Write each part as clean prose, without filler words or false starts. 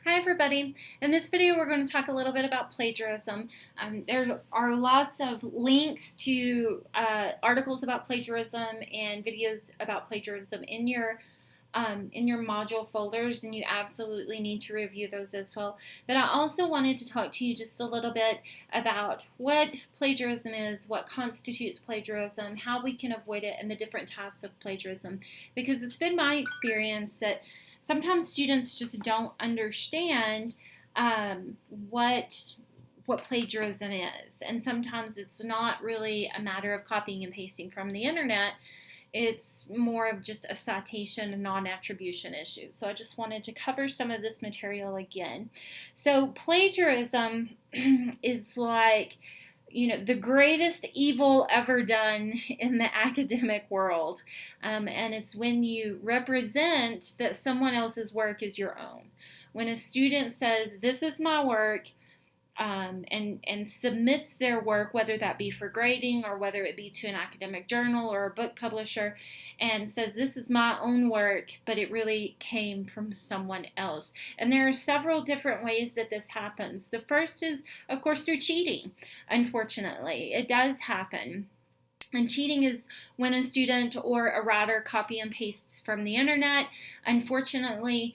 Hi everybody. In this video we're going to talk a little bit about plagiarism. There are lots of links to articles about plagiarism and videos about plagiarism in your module folders, and you absolutely need to review those as well. But I also wanted to talk to you just a little bit about what plagiarism is, what constitutes plagiarism, how we can avoid it, and the different types of plagiarism. Because it's been my experience that sometimes students just don't understand what plagiarism is, and sometimes it's not really a matter of copying and pasting from the internet. It's more of just a citation and non-attribution issue. So I just wanted to cover some of this material again. So plagiarism is like, the greatest evil ever done in the academic world. And it's when you represent that someone else's work is your own. When a student says, this is my work, and submits their work, whether that be for grading or whether it be to an academic journal or a book publisher, and says this is my own work, but it really came from someone else. And there are several different ways that this happens. The first is, of course, through cheating. Unfortunately, it does happen. And cheating is when a student or a writer copy and pastes from the internet. Unfortunately,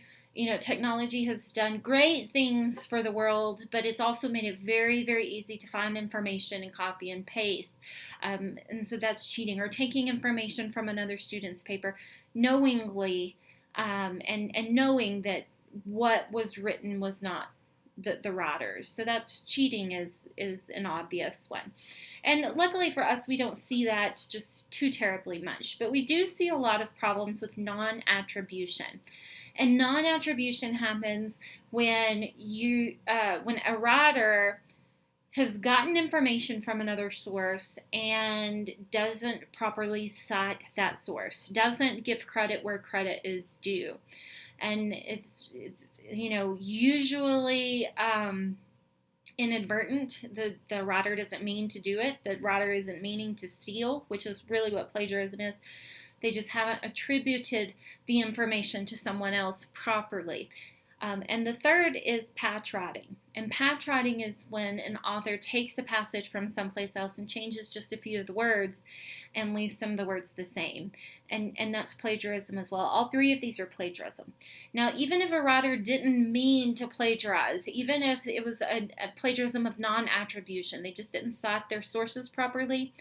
technology has done great things for the world, but it's also made it very, very easy to find information and copy and paste. And so that's cheating, or taking information from another student's paper knowingly, and knowing that what was written was not the writers. So that's cheating is an obvious one. And luckily for us, we don't see that just too terribly much, but we do see a lot of problems with non-attribution. And non-attribution happens when when a writer has gotten information from another source and doesn't properly cite that source, doesn't give credit where credit is due. And it's usually inadvertent. The writer doesn't mean to do it. The writer isn't meaning to steal, which is really what plagiarism is. They just haven't attributed the information to someone else properly. And the third is patch writing. And patch writing is when an author takes a passage from someplace else and changes just a few of the words and leaves some of the words the same. And that's plagiarism as well. All three of these are plagiarism. Now, even if a writer didn't mean to plagiarize, even if it was a plagiarism of non-attribution, they just didn't cite their sources properly,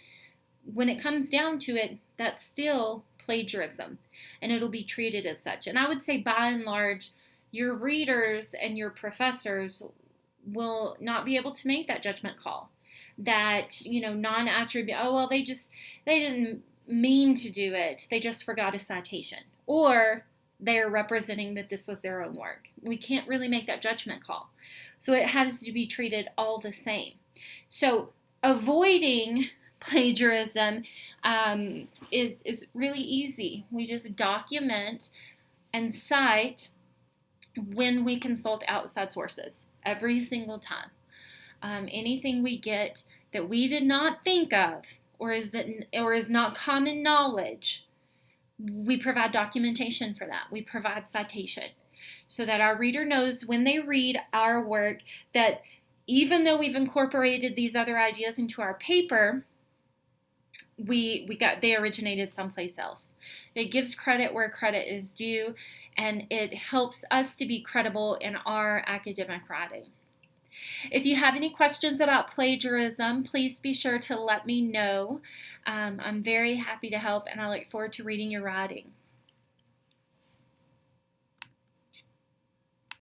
when it comes down to it, that's still plagiarism, and it'll be treated as such. And I would say by and large, your readers and your professors will not be able to make that judgment call that, non-attribute, oh, well, they didn't mean to do it. They just forgot a citation, or they're representing that this was their own work. We can't really make that judgment call. So it has to be treated all the same. So avoiding plagiarism is really easy. We just document and cite when we consult outside sources every single time. Anything we get that we did not think of or is not common knowledge, we provide documentation for that. We provide citation so that our reader knows when they read our work that even though we've incorporated these other ideas into our paper, they originated someplace else. It gives credit where credit is due, and it helps us to be credible in our academic writing. If you have any questions about plagiarism, please be sure to let me know. I'm very happy to help, and I look forward to reading your writing.